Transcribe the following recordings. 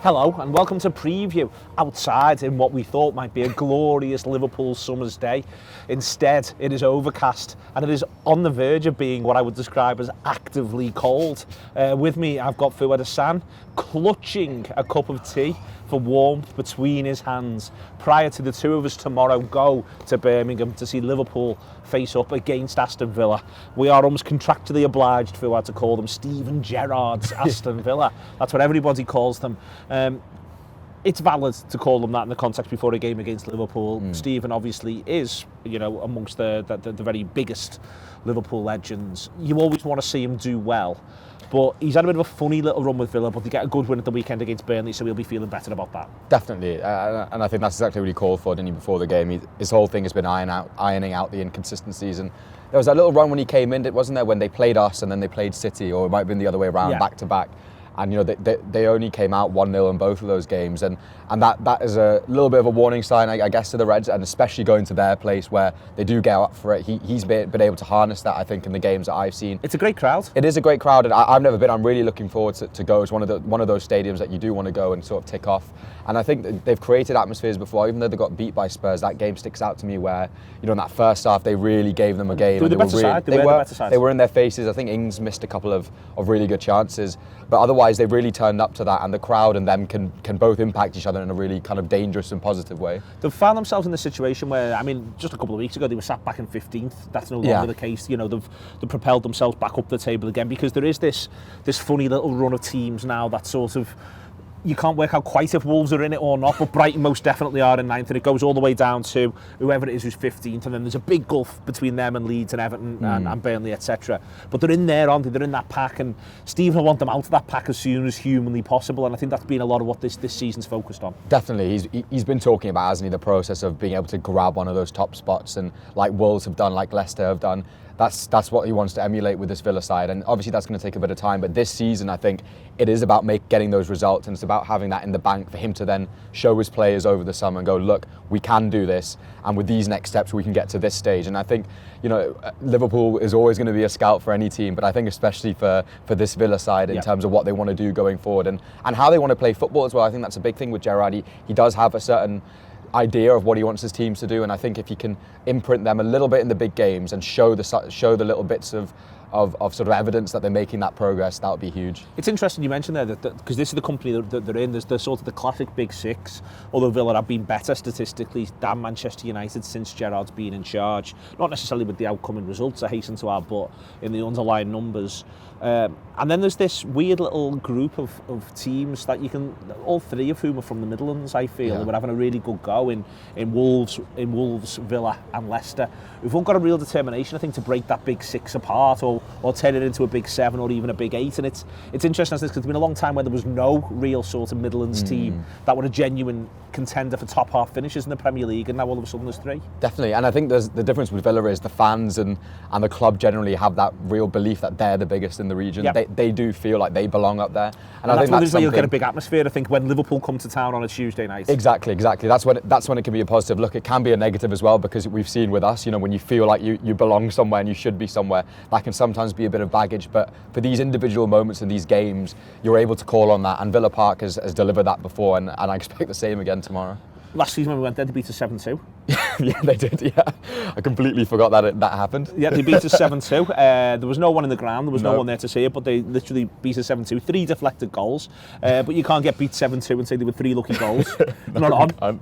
Hello and welcome to Preview outside in what we thought might be a glorious Liverpool summer's day. Instead, it is overcast and it is on the verge of being what I would describe as actively cold. With me, I've got Aston clutching a cup of tea for warmth between his hands prior to the two of us tomorrow go to Birmingham to see Liverpool face up against Aston Villa. We are almost contractually obliged for what to call them Steven Gerrard's Aston Villa. That's what everybody calls them. It's valid to call them that in the context before a game against Liverpool. Steven obviously is, amongst the very biggest Liverpool legends. You always want to see him do well. But he's had a bit of a funny little run with Villa, but they get a good win at the weekend against Burnley, so he'll be feeling better about that. Definitely, and I think that's exactly what he called for, didn't he, before the game? His whole thing has been ironing out the inconsistencies, and there was that little run when he came in, wasn't there, when they played us and then they played City, or it might have been the other way around, back to back. And they only came out 1-0 in both of those games, and that is a little bit of a warning sign, I guess, to the Reds, and especially going to their place where they do get up for it. He's been able to harness that, I think, in the games that I've seen. It's a great crowd. It is a great crowd, and I've never been. I'm really looking forward to go. It's one of those stadiums that you do want to go and sort of tick off. And I think they've created atmospheres before, even though they got beat by Spurs. That game sticks out to me where, in that first half they really gave them a game. They were the better side. They were the better side. They were in their faces. I think Ings missed a couple of really good chances, but otherwise they really turned up to that, and the crowd and them can both impact each other in a really kind of dangerous and positive way. They've found themselves in the situation where, just a couple of weeks ago they were sat back in 15th. That's no longer the case. They've propelled themselves back up the table again, because there is this funny little run of teams now that sort of, you can't work out quite if Wolves are in it or not, but Brighton most definitely are in 9th, and it goes all the way down to whoever it is who's 15th, and then there's a big gulf between them and Leeds and Everton and Burnley, etc. But they're in there, aren't they? They're in that pack, and Steve will want them out of that pack as soon as humanly possible, and I think that's been a lot of what this season's focused on. Definitely, he's been talking about, hasn't he, the process of being able to grab one of those top spots, and like Wolves have done, like Leicester have done. That's what he wants to emulate with this Villa side, and obviously that's going to take a bit of time, but this season I think it is about getting those results, and it's about having that in the bank for him to then show his players over the summer and go, look, we can do this, and with these next steps we can get to this stage. And I think Liverpool is always going to be a scout for any team, but I think especially for this Villa side in terms of what they want to do going forward and how they want to play football as well. I think that's a big thing with Gerrard. He does have a certain idea of what he wants his teams to do, and I think if he can imprint them a little bit in the big games and show the little bits of sort of evidence that they're making that progress, that would be huge. It's interesting you mentioned there that because this is the company that they're in. There's the sort of the classic big six, although Villa have been better statistically than Manchester United since Gerrard's been in charge. Not necessarily with the outcome and results, I hasten to add, but in the underlying numbers. And then there's this weird little group of teams that you can, all three of whom are from the Midlands, I feel, who are having a really good go in Wolves, Villa and Leicester. We've all got a real determination, I think, to break that big six apart or turn it into a big seven or even a big eight. And it's interesting as this, because it's been a long time where there was no real sort of Midlands team that were a genuine contender for top half finishes in the Premier League, and now all of a sudden there's three. Definitely, and I think the difference with Villa is the fans and the club generally have that real belief that they're the biggest in the region. They do feel like they belong up there, and I think that's where you'll get a big atmosphere, I think, when Liverpool come to town on a Tuesday night. Exactly. That's when it can be a positive. Look, it can be a negative as well, because we've seen with us, when you feel like you belong somewhere and you should be somewhere, that can sometimes be a bit of baggage. But for these individual moments in these games, you're able to call on that, and Villa Park has delivered that before, and I expect the same again tomorrow. Last season when we went there, they beat us 7-2. Yeah, they did, I completely forgot that happened. Yeah, they beat us 7-2. There was no one in the ground, there was no one there to see it, but they literally beat us 7-2. 3 deflected goals, but you can't get beat 7-2 and say there were 3 lucky goals. Not on.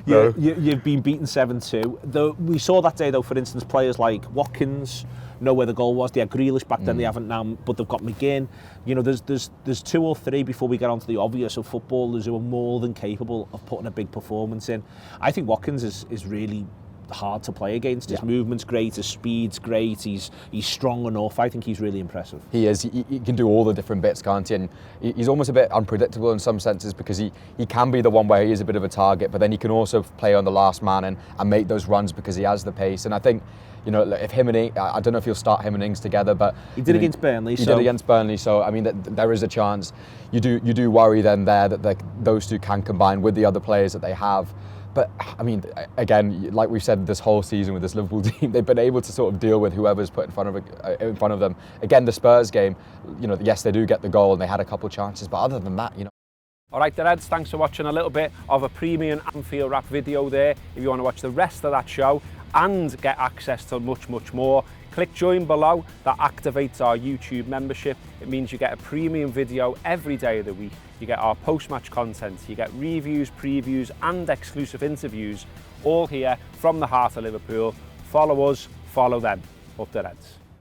No. You've been beaten 7-2. We saw that day, though, for instance, players like Watkins know where the goal was. They had Grealish back then, they haven't now, but they've got McGinn. There's 2 or 3 before we get on to the obvious of footballers who are more than capable of putting a big performance in. I think Watkins is really hard to play against. His movement's great, his speed's great, he's strong enough. I think he's really impressive. He is. He can do all the different bits, can't he? And he's almost a bit unpredictable in some senses, because he can be the one where he is a bit of a target, but then he can also play on the last man and make those runs because he has the pace. And I think, if him and I don't know if he'll start him and Ings together, but he did against Burnley. He did against Burnley, so I mean there is a chance. You do worry then there that those two can combine with the other players that they have. But I mean, again, like we've said this whole season with this Liverpool team, they've been able to sort of deal with whoever's put in front of them. Again, the Spurs game, you know, yes, they do get the goal and they had a couple chances, but other than that, you know. All right, the Reds, thanks for watching a little bit of a premium Anfield Wrap video there. If you want to watch the rest of that show and get access to much, much more, click join below. That activates our YouTube membership. It means you get a premium video every day of the week. You get our post-match content, you get reviews, previews and exclusive interviews, all here from the heart of Liverpool. Follow us, follow them. Up the Reds.